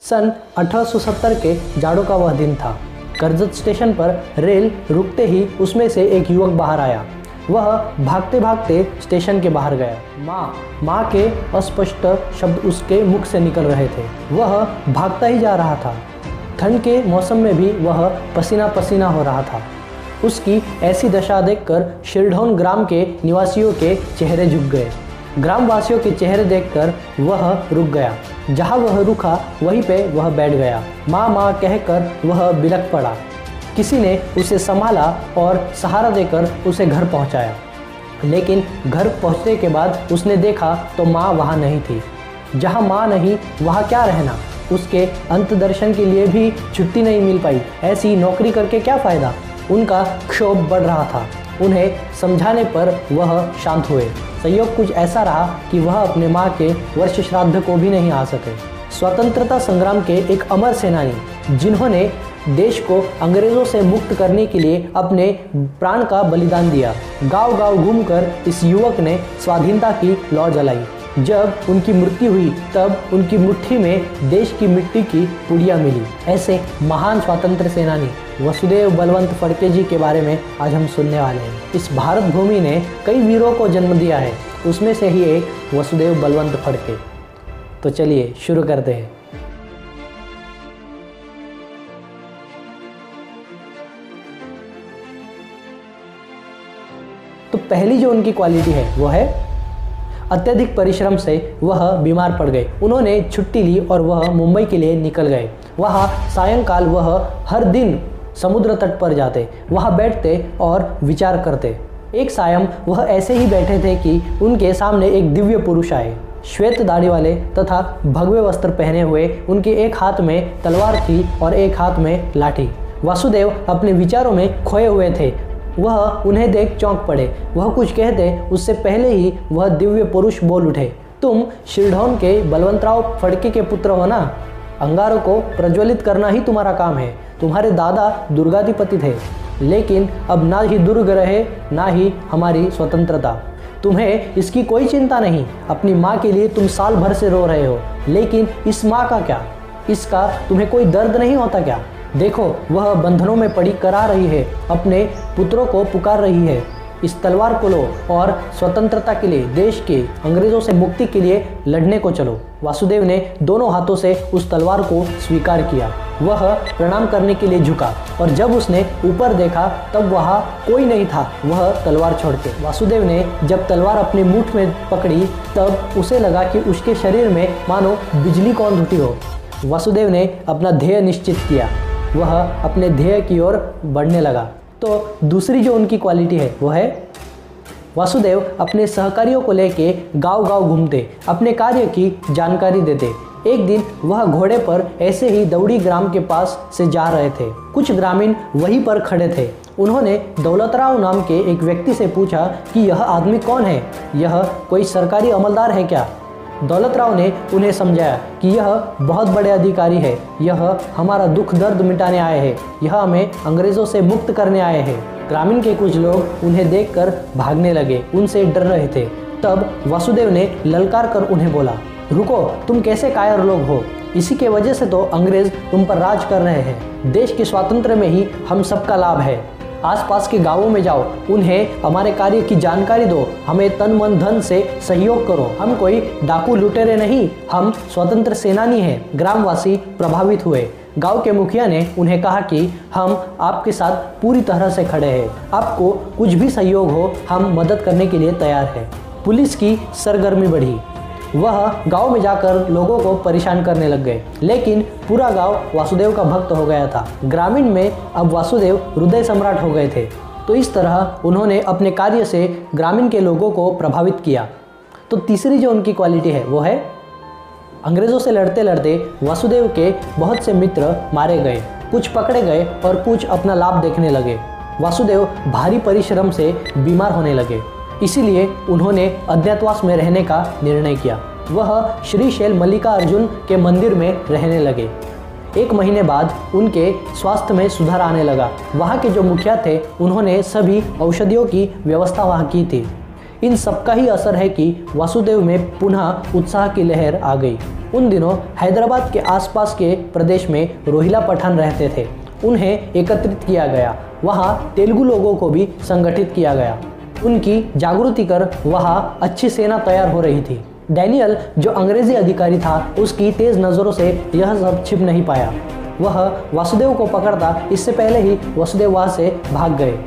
सन 1870 के जाड़ों का वह दिन था। करजत स्टेशन पर रेल रुकते ही उसमें से एक युवक बाहर आया। वह भागते भागते स्टेशन के बाहर गया। माँ माँ के अस्पष्ट शब्द उसके मुख से निकल रहे थे। वह भागता ही जा रहा था। ठंड के मौसम में भी वह पसीना पसीना हो रहा था। उसकी ऐसी दशा देखकर शिरढोन ग्राम के निवासियों के चेहरे झुक गए। ग्रामवासियों के चेहरे देखकर वह रुक गया। जहाँ वह रुका वहीं पे वह बैठ गया। माँ माँ कहकर वह बिलख पड़ा। किसी ने उसे संभाला और सहारा देकर उसे घर पहुँचाया। लेकिन घर पहुँचने के बाद उसने देखा तो माँ वहाँ नहीं थी। जहाँ माँ नहीं वहाँ क्या रहना। उसके अंत दर्शन के लिए भी छुट्टी नहीं मिल पाई। ऐसी नौकरी करके क्या फ़ायदा। उनका क्षोभ बढ़ रहा था। उन्हें समझाने पर वह शांत हुए। संयोग कुछ ऐसा रहा कि वह अपने माँ के वर्ष श्राद्ध को भी नहीं आ सके। स्वतंत्रता संग्राम के एक अमर सेनानी जिन्होंने देश को अंग्रेज़ों से मुक्त करने के लिए अपने प्राण का बलिदान दिया। गांव गांव घूमकर इस युवक ने स्वाधीनता की लौ जलाई। जब उनकी मृत्यु हुई तब उनकी मुट्ठी में देश की मिट्टी की पुड़िया मिली। ऐसे महान स्वतंत्र सेनानी वसुदेव बलवंत फड़के जी के बारे में आज हम सुनने वाले हैं। इस भारत भूमि ने कई वीरों को जन्म दिया है, उसमें से ही एक वसुदेव बलवंत फड़के। तो चलिए शुरू करते हैं। तो पहली जो उनकी क्वालिटी है वो है अत्यधिक परिश्रम से वह बीमार पड़ गए। उन्होंने छुट्टी ली और वह मुंबई के लिए निकल गए। वहाँ सायंकाल वह हर दिन समुद्र तट पर जाते, वहाँ बैठते और विचार करते। एक सायं वह ऐसे ही बैठे थे कि उनके सामने एक दिव्य पुरुष आए। श्वेत दाढ़ी वाले तथा भगवे वस्त्र पहने हुए। उनके एक हाथ में तलवार थी और एक हाथ में लाठी। वासुदेव अपने विचारों में खोए हुए थे। वह उन्हें देख चौंक पड़े। वह कुछ कहते उससे पहले ही वह दिव्य पुरुष बोल उठे, तुम शिरढोन के बलवंतराव फड़के के पुत्र हो ना। अंगारों को प्रज्वलित करना ही तुम्हारा काम है। तुम्हारे दादा दुर्गाधिपति थे, लेकिन अब ना ही दुर्ग रहे ना ही हमारी स्वतंत्रता। तुम्हें इसकी कोई चिंता नहीं। अपनी माँ के लिए तुम साल भर से रो रहे हो, लेकिन इस माँ का क्या। इसका तुम्हें कोई दर्द नहीं होता क्या। देखो वह बंधनों में पड़ी करा रही है, अपने पुत्रों को पुकार रही है। इस तलवार को लो और स्वतंत्रता के लिए, देश के अंग्रेज़ों से मुक्ति के लिए लड़ने को चलो। वासुदेव ने दोनों हाथों से उस तलवार को स्वीकार किया। वह प्रणाम करने के लिए झुका और जब उसने ऊपर देखा तब वहाँ कोई नहीं था। वह तलवार छोड़ के वासुदेव ने जब तलवार अपने मुठ में पकड़ी तब उसे लगा कि उसके शरीर में मानो बिजली कौन उठी हो। वासुदेव ने अपना ध्येय निश्चित किया। वह अपने ध्येय की ओर बढ़ने लगा। तो दूसरी जो उनकी क्वालिटी है वो है वासुदेव अपने सहकारियों को लेके गांव गांव घूमते, अपने कार्य की जानकारी देते। एक दिन वह घोड़े पर ऐसे ही दौड़ी ग्राम के पास से जा रहे थे। कुछ ग्रामीण वहीं पर खड़े थे। उन्होंने दौलतराव नाम के एक व्यक्ति से पूछा कि यह आदमी कौन है, यह कोई सरकारी अमलदार है क्या। दौलतराव ने उन्हें समझाया कि यह बहुत बड़े अधिकारी है, यह हमारा दुख दर्द मिटाने आए हैं, यह हमें अंग्रेज़ों से मुक्त करने आए हैं। ग्रामीण के कुछ लोग उन्हें देखकर भागने लगे, उनसे डर रहे थे। तब वासुदेव ने ललकार कर उन्हें बोला, रुको, तुम कैसे कायर लोग हो। इसी के वजह से तो अंग्रेज़ तुम पर राज कर रहे हैं। देश के स्वातंत्र्य में ही हम सबका लाभ है। आसपास के गांवों में जाओ, उन्हें हमारे कार्य की जानकारी दो, हमें तन मन धन से सहयोग करो। हम कोई डाकू लुटेरे नहीं, हम स्वतंत्र सेनानी हैं। ग्रामवासी प्रभावित हुए। गांव के मुखिया ने उन्हें कहा कि हम आपके साथ पूरी तरह से खड़े हैं, आपको कुछ भी सहयोग हो हम मदद करने के लिए तैयार हैं। पुलिस की सरगर्मी बढ़ी। वह गांव में जाकर लोगों को परेशान करने लग गए, लेकिन पूरा गांव वासुदेव का भक्त हो गया था। ग्रामीण में अब वासुदेव हृदय सम्राट हो गए थे। तो इस तरह उन्होंने अपने कार्य से ग्रामीण के लोगों को प्रभावित किया। तो तीसरी जो उनकी क्वालिटी है वो है अंग्रेज़ों से लड़ते लड़ते वासुदेव के बहुत से मित्र मारे गए, कुछ पकड़े गए और कुछ अपना लाभ देखने लगे। वासुदेव भारी परिश्रम से बीमार होने लगे, इसीलिए उन्होंने अज्ञातवास में रहने का निर्णय किया। वह श्री शैल मल्लिकार्जुन के मंदिर में रहने लगे। एक महीने बाद उनके स्वास्थ्य में सुधार आने लगा। वहाँ के जो मुखिया थे उन्होंने सभी औषधियों की व्यवस्था वहाँ की थी। इन सबका ही असर है कि वासुदेव में पुनः उत्साह की लहर आ गई। उन दिनों हैदराबाद के आसपास के प्रदेश में रोहिला पठान रहते थे। उन्हें एकत्रित किया गया। वहाँ तेलुगु लोगों को भी संगठित किया गया। उनकी जागृति कर वहाँ अच्छी सेना तैयार हो रही थी। डैनियल जो अंग्रेजी अधिकारी था, उसकी तेज नज़रों से यह सब छिप नहीं पाया। वह वासुदेव को पकड़ता इससे पहले ही वासुदेव वहाँ से भाग गए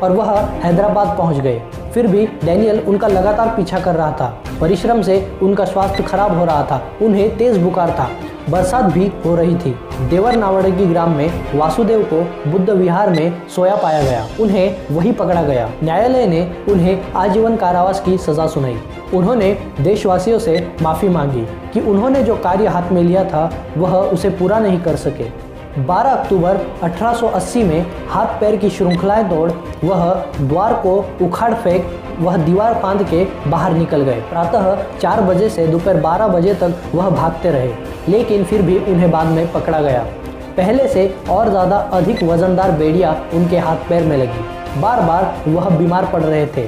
और वह हैदराबाद पहुँच गए। फिर भी डैनियल उनका लगातार पीछा कर रहा था। परिश्रम से उनका स्वास्थ्य खराब हो रहा था। उन्हें तेज बुखार था। बरसात भी हो रही थी। देवर नावड़गी ग्राम में वासुदेव को बुद्ध विहार में सोया पाया गया। उन्हें वही पकड़ा गया। न्यायालय ने उन्हें आजीवन कारावास की सजा सुनाई। उन्होंने देशवासियों से माफ़ी मांगी कि उन्होंने जो कार्य हाथ में लिया था वह उसे पूरा नहीं कर सके। 12 अक्टूबर 1880 में हाथ पैर की श्रृंखलाएं तोड़ वह द्वार को उखाड़ फेंक वह दीवार फांद के बाहर निकल गए। प्रातः 4 बजे से दोपहर 12 बजे तक वह भागते रहे, लेकिन फिर भी उन्हें बाद में पकड़ा गया। पहले से और ज़्यादा अधिक वजनदार बेड़ियां उनके हाथ पैर में लगी। बार बार वह बीमार पड़ रहे थे।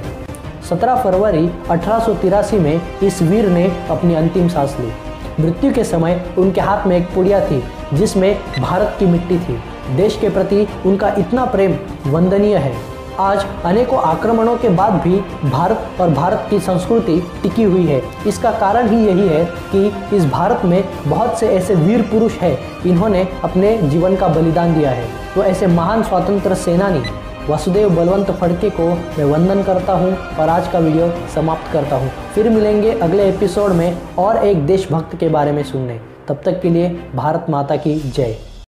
17 फरवरी 1883 में इस वीर ने अपनी अंतिम सांस ली। मृत्यु के समय उनके हाथ में एक पुड़िया थी जिसमें भारत की मिट्टी थी। देश के प्रति उनका इतना प्रेम वंदनीय है। आज अनेकों आक्रमणों के बाद भी भारत और भारत की संस्कृति टिकी हुई है। इसका कारण ही यही है कि इस भारत में बहुत से ऐसे वीर पुरुष हैं, इन्होंने अपने जीवन का बलिदान दिया है। तो ऐसे महान स्वतंत्र सेनानी वासुदेव बलवंत फड़के को मैं वंदन करता हूं और आज का वीडियो समाप्त करता हूं। फिर मिलेंगे अगले एपिसोड में और एक देशभक्त के बारे में सुनने। तब तक के लिए भारत माता की जय।